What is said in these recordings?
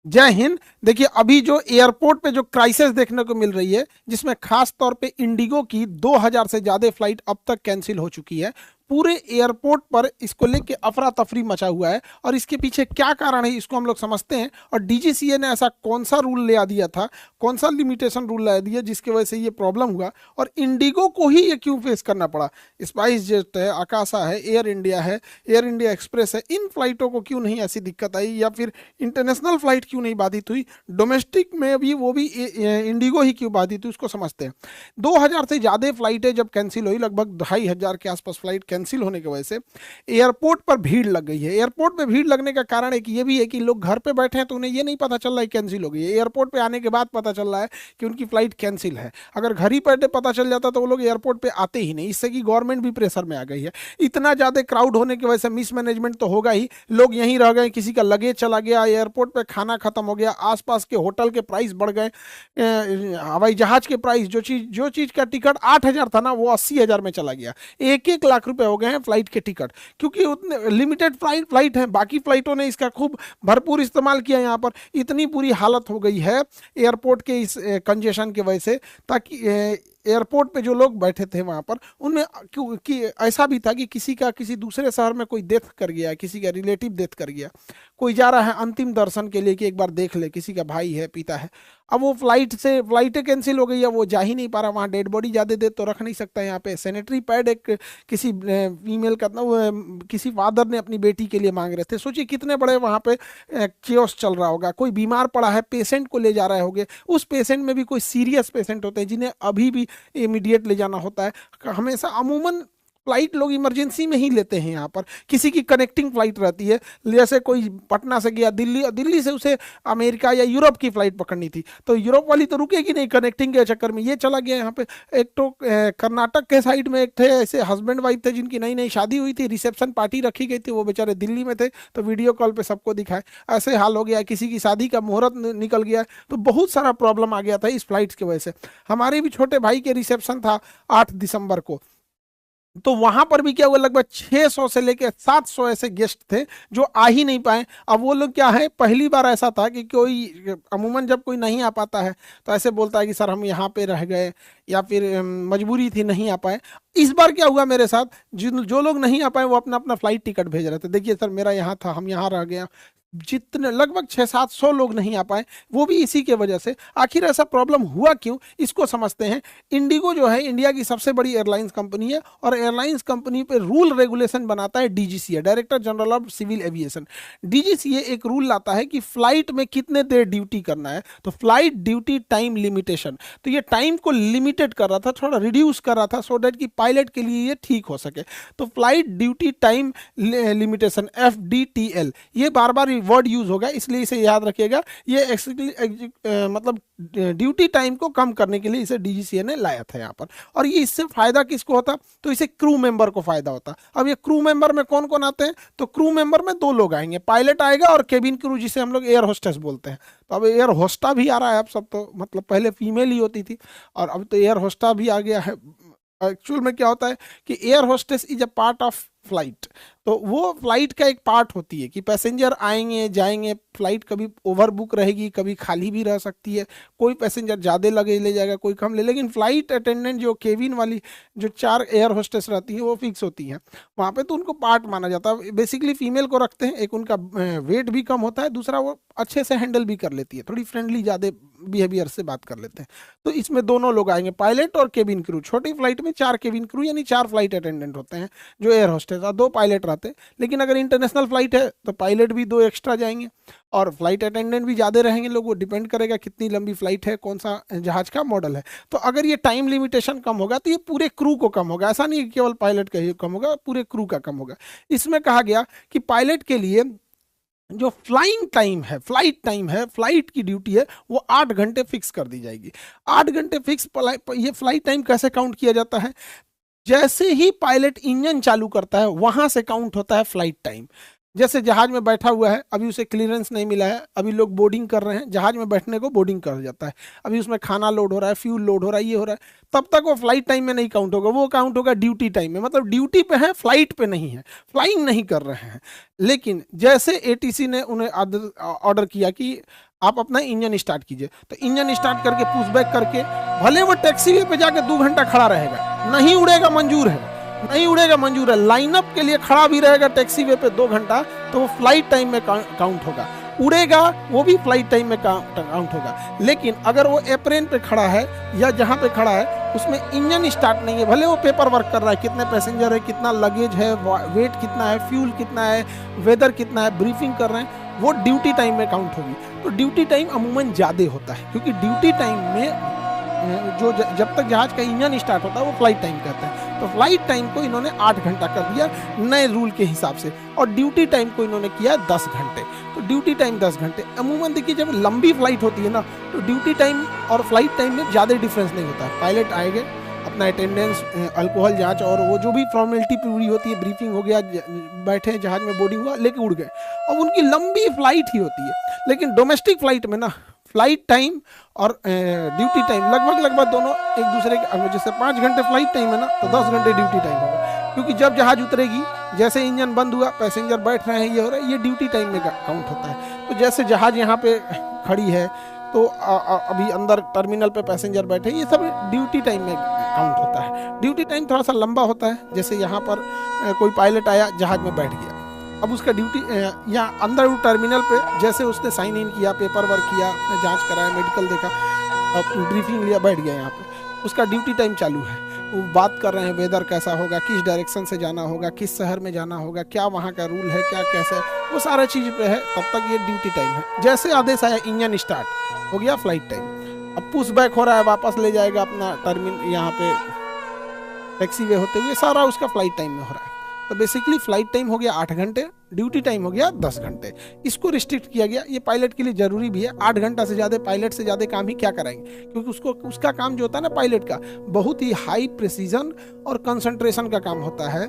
जय हिंद। देखिए, अभी जो एयरपोर्ट पे जो क्राइसिस देखने को मिल रही है, जिसमें खास तौर पे इंडिगो की 2000 से ज्यादा फ्लाइट अब तक कैंसिल हो चुकी है। पूरे एयरपोर्ट पर इसको लेके अफरा तफरी मचा हुआ है, और इसके पीछे क्या कारण है इसको हम लोग समझते हैं। और डीजीसीए ने ऐसा कौन सा रूल ले आ दिया था, कौन सा लिमिटेशन रूल ला दिया जिसकी वजह से ये प्रॉब्लम हुआ, और इंडिगो को ही ये क्यों फेस करना पड़ा। स्पाइस जेट है, आकाशा है, एयर इंडिया एक्सप्रेस है, इन फ्लाइटों को क्यों नहीं ऐसी दिक्कत आई, या फिर इंटरनेशनल फ्लाइट क्यों नहीं बाधित हुई, डोमेस्टिक में भी वो भी इंडिगो ही क्यों बाधित हुई, उसको समझते हैं। 2000 से ज़्यादा फ्लाइटें जब कैंसिल हुई, लगभग 2500 के आसपास फ्लाइट कैंसिल होने की वजह से एयरपोर्ट पर भीड़ लग गई है। एयरपोर्ट पे भीड़ लगने का कारण एक ये भी है कि लोग घर पे बैठे हैं तो उन्हें ये नहीं पता चल रहा है कैंसिल हो गई है, एयरपोर्ट पे आने के बाद पता चल रहा है कि उनकी फ्लाइट कैंसिल है। अगर घर ही बैठे पता चल जाता तो वो लोग एयरपोर्ट पे आते ही नहीं। इससे कि गवर्नमेंट भी प्रेशर में आ गई है। इतना ज़्यादा क्राउड होने की वजह से मिसमैनेजमेंट तो होगा ही, लोग यहीं रह गए, किसी का लगेज चला गया, एयरपोर्ट पे खाना खत्म हो गया, आसपास के होटल के प्राइस बढ़ गए, हवाई जहाज के प्राइस, जो चीज़ का टिकट 8000 था ना, वो 80,000 में चला गया। 1-1 लाख रुपए हो गए हैं फ्लाइट के टिकट, क्योंकि उतने लिमिटेड फ्लाइट है। बाकी फ्लाइटों ने इसका खूब भरपूर इस्तेमाल किया। यहाँ पर इतनी बुरी हालत हो गई है एयरपोर्ट के इस कंजेशन की वजह से, ताकि एयरपोर्ट पे जो लोग बैठे थे वहां पर, उनमें क्यों कि ऐसा भी था कि किसी का किसी दूसरे शहर में कोई डेथ कर गया, किसी का रिलेटिव डेथ कर गया, कोई जा रहा है अंतिम दर्शन के लिए कि एक बार देख ले, किसी का भाई है, पिता है। अब वो फ्लाइटें कैंसिल हो गई है, वो जा ही नहीं पा रहा वहाँ। डेड बॉडी ज़्यादा देर तो रख नहीं सकता। यहाँ पे सैनिटरी पैड एक किसी फीमेल का किसी फादर ने अपनी बेटी के लिए मांग रहे थे। सोचिए कितने बड़े वहाँ पे केओस चल रहा होगा। कोई बीमार पड़ा है, पेशेंट को ले जा रहे होंगे, उस पेशेंट में भी कोई सीरियस पेशेंट होते हैं जिन्हें अभी भी इमीडिएट ले जाना होता है। हमेशा अमूमन फ्लाइट लोग इमरजेंसी में ही लेते हैं। यहाँ पर किसी की कनेक्टिंग फ्लाइट रहती है, जैसे कोई पटना से गया दिल्ली, और दिल्ली से उसे अमेरिका या यूरोप की फ्लाइट पकड़नी थी, तो यूरोप वाली तो रुकेगी नहीं, कनेक्टिंग के चक्कर में ये चला गया यहाँ पे। एक तो कर्नाटक के साइड में एक थे ऐसे हस्बैंड वाइफ थे जिनकी नई नई शादी हुई थी, रिसेप्शन पार्टी रखी गई थी, वो बेचारे दिल्ली में थे, तो वीडियो कॉल पे सबको दिखाए। ऐसे हाल हो गया। किसी की शादी का मुहूर्त निकल गया, तो बहुत सारा प्रॉब्लम आ गया था इस फ्लाइट्स की वजह से। हमारे भी छोटे भाई के रिसेप्शन था 8 दिसंबर को, तो वहां पर भी क्या हुआ, लगभग 600 से लेकर 700 ऐसे गेस्ट थे जो आ ही नहीं पाए। अब वो लोग क्या है, पहली बार ऐसा था कि कोई अमूमन जब कोई नहीं आ पाता है तो ऐसे बोलता है कि सर हम यहाँ पे रह गए, या फिर मजबूरी थी नहीं आ पाए। इस बार क्या हुआ मेरे साथ, जिन जो लोग नहीं आ पाए वो अपना अपना फ्लाइट टिकट भेज रहे थे, देखिए सर मेरा यहाँ था, हम यहाँ रह गए। जितने लगभग 600-700 लोग नहीं आ पाए, वो भी इसी के वजह से। आखिर ऐसा प्रॉब्लम हुआ क्यों, इसको समझते हैं। इंडिगो जो है इंडिया की सबसे बड़ी एयरलाइंस कंपनी है, और एयरलाइंस कंपनी पे रूल रेगुलेशन बनाता है DGCA, director general of civil aviation. DGCA एक रूल लाता है कि फ्लाइट में कितने देर ड्यूटी करना है, तो फ्लाइट ड्यूटी टाइम लिमिटेशन। तो ये टाइम को लिमिटेड कर रहा था, थोड़ा रिड्यूस कर रहा था, सो डेट कि पायलट के लिए ये ठीक हो सके। तो flight duty time limitation, FDTL, ये बार बार वर्ड यूज होगा, इसलिए इसे याद रखिएगा। ये मतलब ड्यूटी टाइम को कम करने के लिए इसे डीजीसीए ने लाया था यहाँ पर। और ये इससे फायदा किसको होता, तो इसे क्रू मेंबर को फायदा होता। अब ये क्रू मेंबर में कौन कौन आते हैं, तो क्रू मेंबर में 2 लोग आएंगे, पायलट आएगा और केबिन क्रू, जिसे हम लोग एयर होस्टेस बोलते हैं। तो अब एयर होस्टा भी आ रहा है अब सब, तो मतलब पहले फीमेल ही होती थी, और अब तो एयर होस्टा भी आ गया है। एक्चुअल में क्या होता है कि air hostess is a part of flight. तो वो फ्लाइट का एक पार्ट होती है कि पैसेंजर आएंगे जाएंगे, फ्लाइट कभी ओवर बुक रहेगी, कभी खाली भी रह सकती है, कोई पैसेंजर ज़्यादा लगे ले जाएगा, कोई कम ले। लेकिन फ्लाइट अटेंडेंट जो केबिन वाली जो 4 एयर होस्टेस रहती हैं वो फिक्स होती हैं वहाँ पे, तो उनको पार्ट माना जाता है। बेसिकली फीमेल को रखते हैं, एक उनका वेट भी कम होता है, दूसरा वो अच्छे से हैंडल भी कर लेती है, थोड़ी फ्रेंडली ज़्यादा बिहेवियर से बात कर लेते हैं। तो इसमें दोनों लोग आएंगे, पायलट और केबिन क्रू। छोटी फ्लाइट में 4 केबिन क्रू यानी 4 फ्लाइट अटेंडेंट होते हैं जो एयर होस्टेस, और 2 पायलट रहते हैं। लेकिन अगर इंटरनेशनल फ्लाइट है तो पायलट भी 2 एक्स्ट्रा जाएंगे, और फ्लाइट अटेंडेंट भी ज़्यादा रहेंगे लोग। वो डिपेंड करेगा कितनी लंबी फ्लाइट है, कौन सा जहाज का मॉडल है। तो अगर ये टाइम लिमिटेशन कम होगा तो ये पूरे क्रू को कम होगा, ऐसा नहीं कि केवल पायलट का ही कम होगा, पूरे क्रू का कम होगा। इसमें कहा गया कि पायलट के लिए जो फ्लाइंग टाइम है, फ्लाइट टाइम है, फ्लाइट की ड्यूटी है, वो 8 घंटे फिक्स कर दी जाएगी। 8 घंटे फिक्स। ये फ्लाइट टाइम कैसे काउंट किया जाता है, जैसे ही पायलट इंजन चालू करता है वहां से काउंट होता है फ्लाइट टाइम। जैसे जहाज में बैठा हुआ है, अभी उसे क्लियरेंस नहीं मिला है, अभी लोग बोर्डिंग कर रहे हैं, जहाज में बैठने को बोर्डिंग कर जाता है, अभी उसमें खाना लोड हो रहा है, फ्यूल लोड हो रहा है, ये हो रहा है, तब तक वो फ्लाइट टाइम में नहीं काउंट होगा, वो काउंट होगा ड्यूटी टाइम में। मतलब ड्यूटी पे है, फ्लाइट पे नहीं है, फ्लाइंग नहीं कर रहे हैं। लेकिन जैसे एटीसी ने उन्हें ऑर्डर किया कि आप अपना इंजन स्टार्ट कीजिए। तो इंजन स्टार्ट करके पुश बैक करके भले वो टैक्सी वे पे जाके 2 घंटा खड़ा रहेगा, नहीं उड़ेगा मंजूर है, नहीं उड़ेगा मंजूर है, लाइनअप के लिए खड़ा भी रहेगा टैक्सी वे पे 2 घंटा, तो वो फ्लाइट टाइम में काउंट होगा। उड़ेगा वो भी फ्लाइट टाइम में काउंट होगा। लेकिन अगर वो एप्रेन पे खड़ा है या जहाँ पे खड़ा है उसमें इंजन स्टार्ट नहीं है, भले वो पेपर वर्क कर रहा है, कितने पैसेंजर है, कितना लगेज है, वेट कितना है, फ्यूल कितना है, वेदर कितना है, ब्रीफिंग कर रहे हैं, वो ड्यूटी टाइम में काउंट होगी। तो ड्यूटी टाइम अमूमन ज़्यादा होता है, क्योंकि ड्यूटी टाइम में जो जब तक जहाज का इंजन स्टार्ट होता है वो फ्लाइट टाइम कहते हैं। तो फ्लाइट टाइम को इन्होंने 8 घंटा कर दिया नए रूल के हिसाब से, और ड्यूटी टाइम को इन्होंने किया 10 घंटे। तो ड्यूटी टाइम 10 घंटे। अमूमन देखिए जब लंबी फ्लाइट होती है ना, तो ड्यूटी टाइम और फ्लाइट टाइम में ज़्यादा डिफरेंस नहीं होता है। पायलट आएंगे, अपना अटेंडेंस, अल्कोहल जांच और वो जो भी फॉर्मेलिटी पूरी होती है, ब्रीफिंग हो गया, बैठे जहाज में, बोर्डिंग हुआ, लेके उड़ गए। अब उनकी लंबी फ्लाइट ही होती है। लेकिन डोमेस्टिक फ्लाइट में ना फ्लाइट टाइम और ड्यूटी टाइम लगभग दोनों एक दूसरे के, जैसे 5 घंटे फ्लाइट टाइम है ना, तो 10 घंटे ड्यूटी टाइम होगा। क्योंकि जब जहाज उतरेगी, जैसे इंजन बंद हुआ, पैसेंजर बैठ रहे हैं, ये हो रहा है, ये ड्यूटी टाइम में काउंट होता है। तो जैसे जहाज यहाँ पे खड़ी है, तो अभी अंदर टर्मिनल पे पैसेंजर बैठे, ये सब ड्यूटी टाइम में काउंट होता है। ड्यूटी टाइम थोड़ा सा लंबा होता है, जैसे यहाँ पर कोई पायलट आया, जहाज में बैठ गया, अब उसका ड्यूटी यहाँ अंदर वो टर्मिनल पे जैसे उसने साइन इन किया, पेपर वर्क किया, जांच कराया, मेडिकल देखा, ब्रीफिंग लिया, बैठ गया यहाँ पे, उसका ड्यूटी टाइम चालू है। वो बात कर रहे हैं वेदर कैसा होगा, किस डायरेक्शन से जाना होगा, किस शहर में जाना होगा, क्या वहाँ का रूल है, क्या कैसे, वो सारा चीज़ पे है, तब तक ये ड्यूटी टाइम है। जैसे आदेश आया इंजन स्टार्ट हो गया, फ्लाइट टाइम। अब पुश बैक हो रहा है, वापस ले जाएगा अपना टर्मिनल, यहाँ पे टैक्सी वे होते हुए, सारा उसका फ्लाइट टाइम में हो रहा है। तो बेसिकली फ्लाइट टाइम हो गया 8 घंटे, ड्यूटी टाइम हो गया 10 घंटे। इसको रिस्ट्रिक्ट किया गया, ये पायलट के लिए जरूरी भी है। 8 घंटा से ज़्यादा पायलट से ज़्यादा काम ही क्या कराएंगे, क्योंकि उसका काम जो होता है ना पायलट का, बहुत ही हाई प्रिसीजन और कंसंट्रेशन का काम होता है।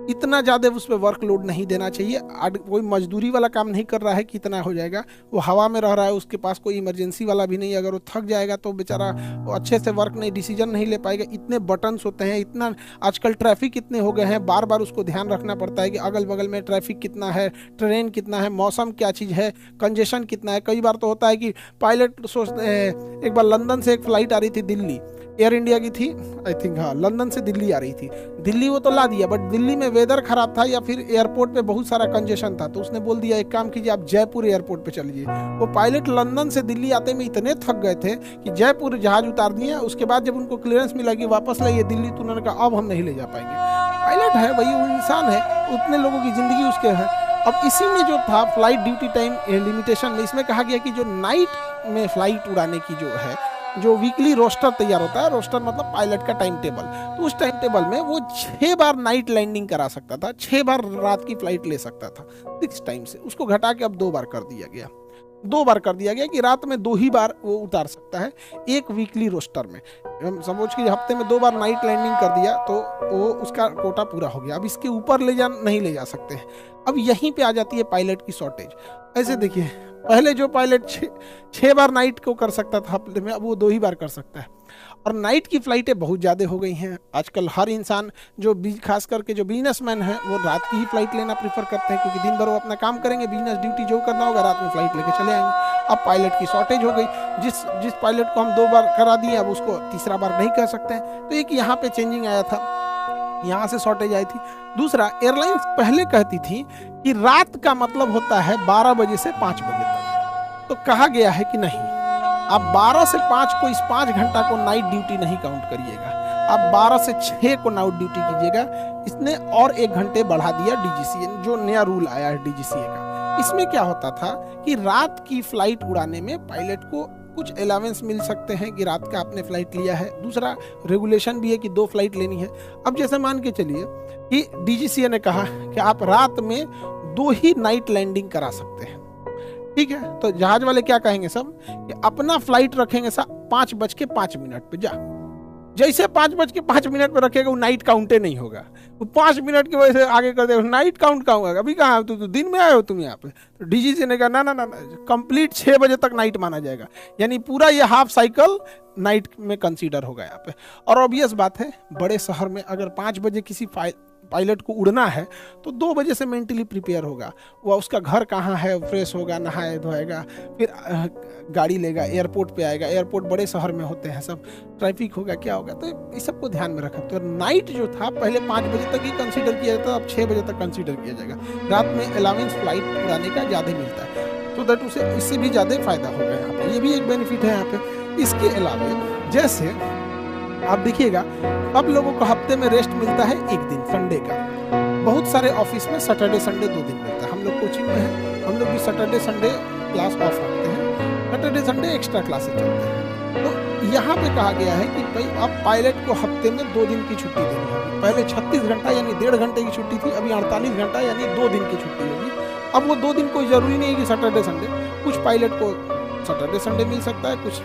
इतना ज़्यादा उस पर वर्कलोड नहीं देना चाहिए। कोई मजदूरी वाला काम नहीं कर रहा है कि इतना हो जाएगा, वो हवा में रह रहा है, उसके पास कोई इमरजेंसी वाला भी नहीं है। अगर वो थक जाएगा तो बेचारा वो अच्छे से वर्क नहीं, डिसीजन नहीं ले पाएगा। इतने बटन्स होते हैं, इतना आजकल ट्रैफिक इतने हो गए हैं, बार बार उसको ध्यान रखना पड़ता है कि अगल बगल में ट्रैफिक कितना है, ट्रेन कितना है, मौसम क्या चीज़ है, कंजेशन कितना है। कई बार तो होता है कि पायलट सोचते हैं, एक बार लंदन से एक फ़्लाइट आ रही थी दिल्ली, एयर इंडिया की थी आई थिंक, हाँ लंदन से दिल्ली आ रही थी। दिल्ली वो तो ला दिया, बट दिल्ली में वेदर खराब था या फिर एयरपोर्ट पे बहुत सारा कंजेशन था, तो उसने बोल दिया एक काम कीजिए आप जयपुर एयरपोर्ट पे चलिए। वो पायलट लंदन से दिल्ली आते में इतने थक गए थे कि जयपुर जहाज उतार दिए। उसके बाद जब उनको क्लियरेंस मिला कि वापस लाइए दिल्ली, तो उन्होंने कहा अब हम नहीं ले जा पाएंगे। पायलट है भाई, वो इंसान है, उतने लोगों की जिंदगी उसके है। अब इसी में जो था फ्लाइट ड्यूटी टाइम लिमिटेशन में, इसमें कहा गया कि जो नाइट में फ्लाइट उड़ाने की जो है, जो वीकली रोस्टर तैयार होता है, रोस्टर मतलब पायलट का टाइम टेबल, तो उस टाइम टेबल में वो 6 बार नाइट लैंडिंग करा सकता था, 6 बार रात की फ्लाइट ले सकता था 6 टाइम से। उसको घटा के अब 2 बार कर दिया गया, 2 बार कर दिया गया कि रात में 2 ही बार वो उतार सकता है एक वीकली रोस्टर में। समझ के हफ्ते में 2 बार नाइट लैंडिंग कर दिया तो वो उसका कोटा पूरा हो गया। अब इसके ऊपर नहीं ले जा सकते हैं। अब यहीं पे आ जाती है पायलट की शॉर्टेज। ऐसे देखिए, पहले जो पायलट 6 बार नाइट को कर सकता था हफ्ते में, अब वो 2 ही बार कर सकता है। और नाइट की फ्लाइटें बहुत ज़्यादा हो गई हैं आजकल। हर इंसान जो खास करके जो बिजनेसमैन है, वो रात की ही फ्लाइट लेना प्रीफर करते हैं, क्योंकि दिन भर वो अपना काम करेंगे, बिजनेस ड्यूटी जो करना होगा, रात में फ्लाइट लेके चले आएंगे। अब पायलट की शॉर्टेज हो गई। जिस पायलट को हम 2 बार करा दिए, अब उसको तीसरा बार नहीं कर सकते हैं। तो एक यहाँ पे चेंजिंग आया था, यहाँ से शॉर्टेज आई थी। दूसरा, एयरलाइंस पहले कहती थी कि रात का मतलब होता है 12 बजे से 5 बजे तक। तो कहा गया है कि नहीं, आप 12 से 5 को, इस 5 घंटा को नाइट ड्यूटी नहीं काउंट करिएगा, आप 12 से 6 को नाइट ड्यूटी कीजिएगा। इसने और 1 घंटे बढ़ा दिया डीजीसीए, जो नया रूल आया है डीजीसीए का। इसमें क्या होता था कि रात की फ्लाइट उड़ाने में पायलट को कुछ अलावेंस मिल सकते हैं कि रात का आपने फ्लाइट लिया है। दूसरा, रेगुलेशन भी है कि 2 फ्लाइट लेनी है। अब जैसे मान के चलिए कि डीजीसीए ने कहा कि आप रात में 2 ही नाइट लैंडिंग करा सकते हैं, ठीक है। तो जहाज वाले क्या कहेंगे सब कि अपना फ्लाइट रखेंगे 5:05 पे। जैसे 5:05 पे रखेगा, वो नाइट काउंटे नहीं होगा। वो 5 मिनट की वजह से आगे कर देगा, नाइट काउंट कहाँ होगा। अभी कहाँ तो दिन में आए हो तुम यहाँ पे। तो डीजीसी ने कहा ना, कंप्लीट 6 बजे तक नाइट माना जाएगा, यानी पूरा ये हाफ साइकिल नाइट में कंसीडर होगा यहाँ पे। और ऑब्वियस बात है, बड़े शहर में अगर 5 बजे किसी पायलट को उड़ना है तो 2 बजे से मेंटली प्रिपेयर होगा। वह उसका घर कहाँ है, फ्रेश होगा, नहाए धोएगा, फिर गाड़ी लेगा, एयरपोर्ट पे आएगा। एयरपोर्ट बड़े शहर में होते हैं सब, ट्रैफिक होगा, क्या होगा, तो इस सबको ध्यान में रखा। तो नाइट जो था पहले 5 बजे तक ही कंसीडर किया जाता, अब 6 बजे तक कंसीडर किया जाएगा। रात में अलाउंस फ्लाइट उड़ाने का ज़्यादा मिलता है, तो दैट उसे इससे भी ज़्यादा फायदा होगा यहाँ पे। ये भी एक बेनिफिट है यहाँ पे। इसके अलावा जैसे आप देखिएगा, अब लोगों को हफ्ते में रेस्ट मिलता है 1 दिन संडे का। बहुत सारे ऑफिस में सैटरडे संडे 2 दिन मिलता है। हम लोग कोचिंग में हैं, हम लोग भी सैटरडे संडे क्लास ऑफ रखते हैं, सैटरडे संडे एक्स्ट्रा क्लासेस चलते हैं। तो यहाँ पे कहा गया है कि भाई अब पायलट को हफ्ते में 2 दिन की छुट्टी देनी होगी। पहले 36 घंटा यानी 1.5 घंटे की छुट्टी थी, अभी 48 घंटा यानी 2 दिन की छुट्टी होगी। अब वो 2 दिन कोई ज़रूरी नहीं है कि सैटरडे संडे, कुछ पायलट को सैटरडे संडे मिल सकता है, कुछ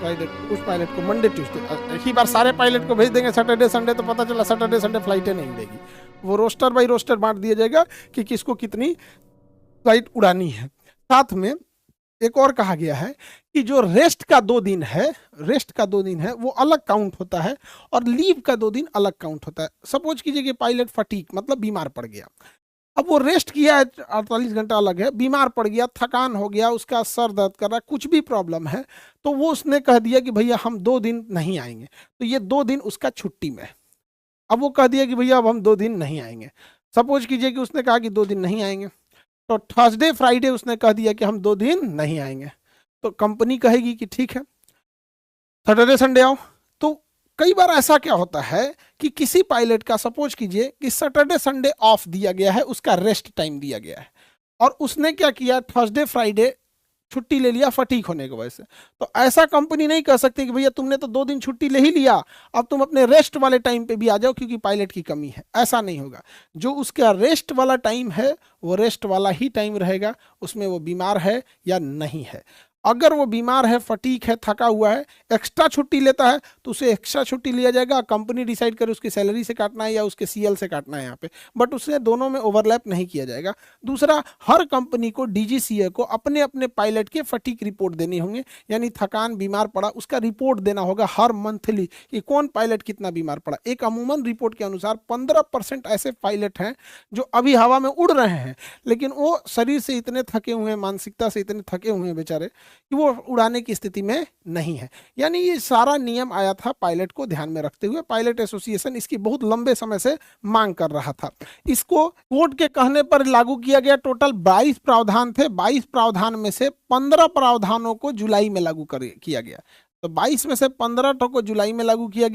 पायलट को मंडे ट्यूसडे। एक ही बार सारे पायलट को भेज देंगे सैटरडे संडे तो पता चला सैटरडे संडे फ्लाइटें नहीं उड़ेगी। वो रोस्टर बाई रोस्टर बांट दिया जाएगा कि किसको कितनी फ्लाइट उड़ानी है। साथ में एक और कहा गया है कि जो रेस्ट का 2 दिन है वो अलग काउंट होता है और लीव का 2 दिन अलग काउंट होता है। सपोज कीजिए कि पायलट फटीक मतलब बीमार पड़ गया, अब वो रेस्ट किया है 48 घंटा अलग है, बीमार पड़ गया, थकान हो गया, उसका सर दर्द कर रहा है, कुछ भी प्रॉब्लम है, तो वो उसने कह दिया कि भैया हम 2 दिन नहीं आएंगे, तो ये 2 दिन उसका छुट्टी में। अब वो कह दिया कि भैया अब हम 2 दिन नहीं आएंगे। सपोज कीजिए कि उसने कहा कि 2 दिन नहीं आएंगे, तो थर्सडे फ्राइडे उसने कह दिया कि हम 2 दिन नहीं आएंगे, तो कंपनी कहेगी कि ठीक है सैटरडे संडे आओ। तो कई बार ऐसा क्या होता है कि किसी पायलट का सपोज कीजिए कि सैटरडे संडे ऑफ दिया गया है, उसका रेस्ट टाइम दिया गया है, और उसने क्या किया थर्सडे फ्राइडे छुट्टी ले लिया फटीक होने की वजह से। तो ऐसा कंपनी नहीं कह सकती कि भैया तुमने तो 2 दिन छुट्टी ले ही लिया, अब तुम अपने रेस्ट वाले टाइम पे भी आ जाओ क्योंकि पायलट की कमी है। ऐसा नहीं होगा। जो उसका रेस्ट वाला टाइम है वो रेस्ट वाला ही टाइम रहेगा, उसमें वो बीमार है या नहीं है। अगर वो बीमार है, फटीक है, थका हुआ है, एक्स्ट्रा छुट्टी लेता है तो उसे एक्स्ट्रा छुट्टी लिया जाएगा। कंपनी डिसाइड करे उसकी सैलरी से काटना है या उसके सीएल से काटना है यहाँ पे, बट उससे दोनों में ओवरलैप नहीं किया जाएगा। दूसरा, हर कंपनी को डीजीसीए को अपने अपने पायलट के फटीक रिपोर्ट देनी होंगे, यानी थकान, बीमार पड़ा, उसका रिपोर्ट देना होगा हर मंथली कि कौन पायलट कितना बीमार पड़ा। एक अमूमन रिपोर्ट के अनुसार 15% ऐसे पायलट हैं जो अभी हवा में उड़ रहे हैं, लेकिन वो शरीर से इतने थके हुए हैं, मानसिकता से इतने थके हुए हैं बेचारे कि वो उड़ाने की स्थिति में नहीं है। यानी ये सारा नियम आया था पायलट को ध्यान में रखते हुए। पायलट एसोसिएशन इसकी बहुत लंबे समय से मांग कर रहा था। इसको कोर्ट के कहने पर लागू किया गया। टोटल 22 प्रावधान थे, 22 प्रावधान में से 15 प्रावधानों को जुलाई में लागू किया गया। तो 22 में से 15 को जुलाई में लागू किया गया।